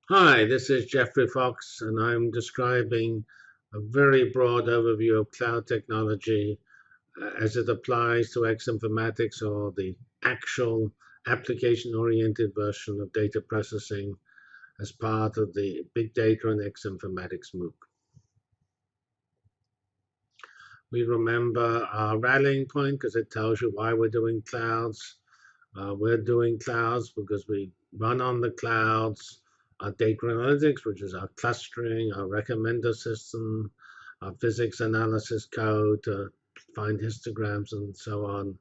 Hi, this is Jeffrey Fox, and I'm describing a very broad overview of cloud technology as it applies to X-informatics, or the actual application-oriented version of data processing as part of the Big Data and X-informatics MOOC. We remember our rallying point because it tells you why we're doing clouds. We're doing clouds because we run on the clouds. Our data analytics, which is our clustering, our recommender system, our physics analysis code to find histograms and so on.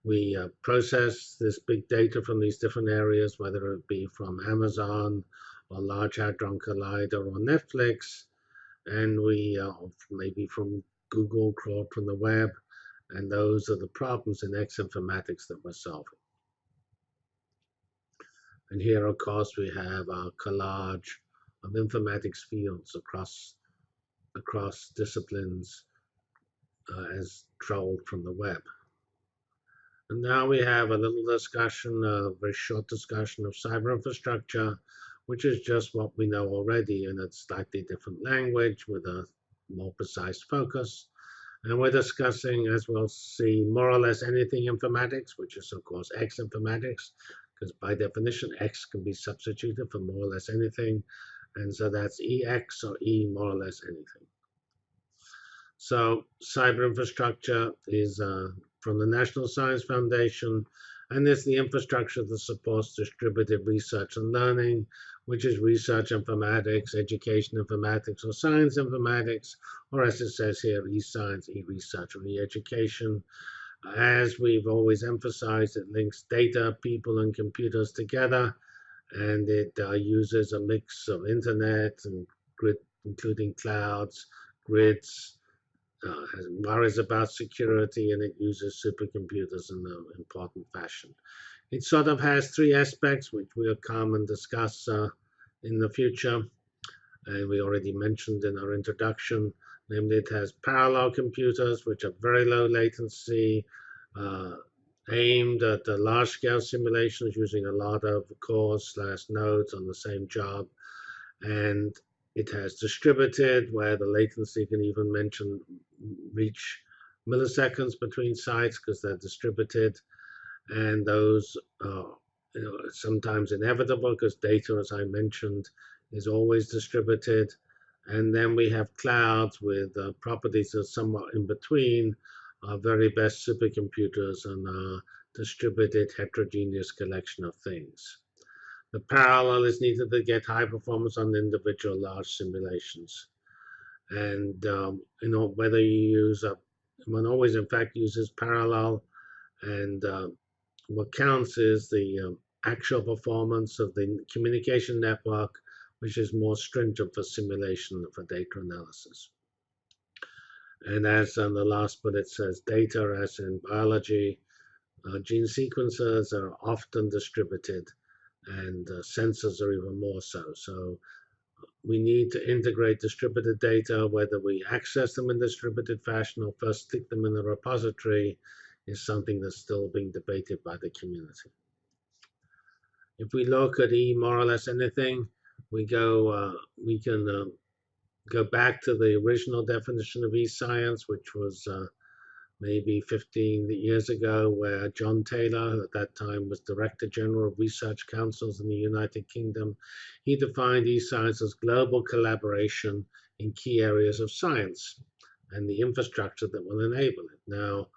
We process this big data from these different areas, whether it be from Amazon or Large Hadron Collider or Netflix, and we maybe from Google, crawled from the web, and those are the problems in X informatics that we're solving. And here, of course, we have our collage of informatics fields across disciplines as trolled from the web. And now we have a little discussion, a very short discussion of cyberinfrastructure, which is just what we know already in a slightly different language with a more precise focus. And we're discussing, as we'll see, more or less anything informatics, which is, of course, X informatics, because by definition, X can be substituted for more or less anything. And so that's EX or E more or less anything. So cyber infrastructure is from the National Science Foundation, and it's the infrastructure that supports distributed research and learning, which is research informatics, education informatics, or science informatics, or as it says here, e-science, e-research, or e-education. As we've always emphasized, it links data, people, and computers together, and it uses a mix of internet and grid, including clouds, grids, worries about security, and it uses supercomputers in an important fashion. It sort of has three aspects, which we'll come and discuss in the future, and we already mentioned in our introduction. Namely, it has parallel computers, which are very low latency, aimed at the large-scale simulations using a lot of cores/nodes on the same job. And it has distributed, where the latency can even reach milliseconds between sites because they're distributed. And those are sometimes inevitable because data, as I mentioned, is always distributed. And then we have clouds with properties that are somewhat in between our very best supercomputers and our distributed heterogeneous collection of things. The parallel is needed to get high performance on individual large simulations. And whether you use one always in fact uses parallel, and what counts is the actual performance of the communication network, which is more stringent for simulation for data analysis. And as on the last bullet says, data, as in biology, gene sequences are often distributed, and sensors are even more so. So we need to integrate distributed data, whether we access them in distributed fashion or first stick them in the repository, is something that's still being debated by the community. If we look at more or less anything, we can go back to the original definition of e-science, which was maybe 15 years ago, where John Taylor, who at that time was Director General of Research Councils in the United Kingdom, he defined e-science as global collaboration in key areas of science and the infrastructure that will enable it. Now,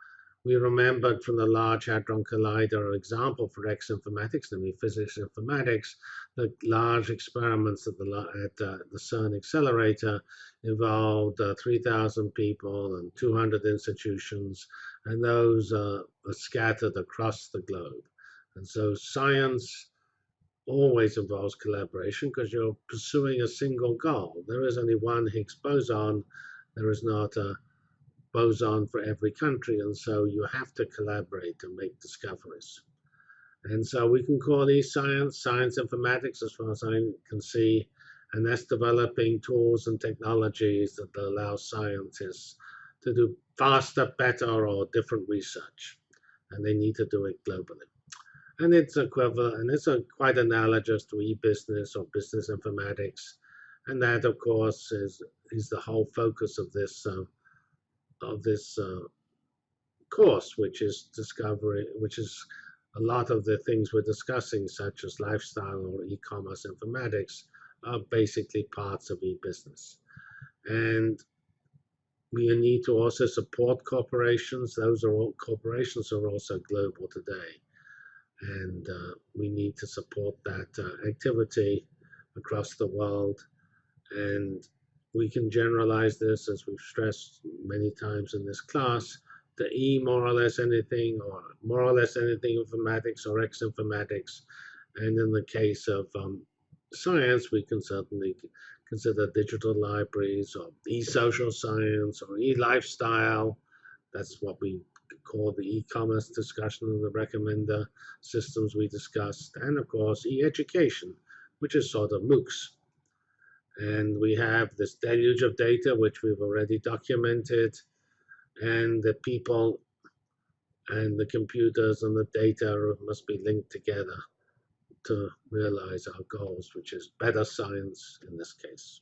we remembered from the Large Hadron Collider example for X informatics, namely physics informatics, the large experiments at the CERN accelerator involved 3,000 people and 200 institutions, and those are scattered across the globe. And so science always involves collaboration because you're pursuing a single goal. There is only one Higgs boson. There is not a boson for every country, and so you have to collaborate to make discoveries. And so we can call these science informatics, as far as I can see, and that's developing tools and technologies that allow scientists to do faster, better, or different research, and they need to do it globally. And it's equivalent, and it's quite analogous to e-business or business informatics. And that, of course, is the whole focus of this course, which is a lot of the things we're discussing, such as lifestyle or e-commerce informatics, are basically parts of e-business. And we need to also support corporations. Corporations are also global today, and we need to support that activity across the world. And we can generalize this, as we've stressed many times in this class, to more or less anything, or more or less anything informatics, or X informatics. And in the case of science, we can certainly consider digital libraries, or e-social science, or e-lifestyle. That's what we call the e-commerce discussion and the recommender systems we discussed. And of course, e-education, which is sort of MOOCs. And we have this deluge of data, which we've already documented, and the people and the computers and the data must be linked together to realize our goals, which is better science in this case.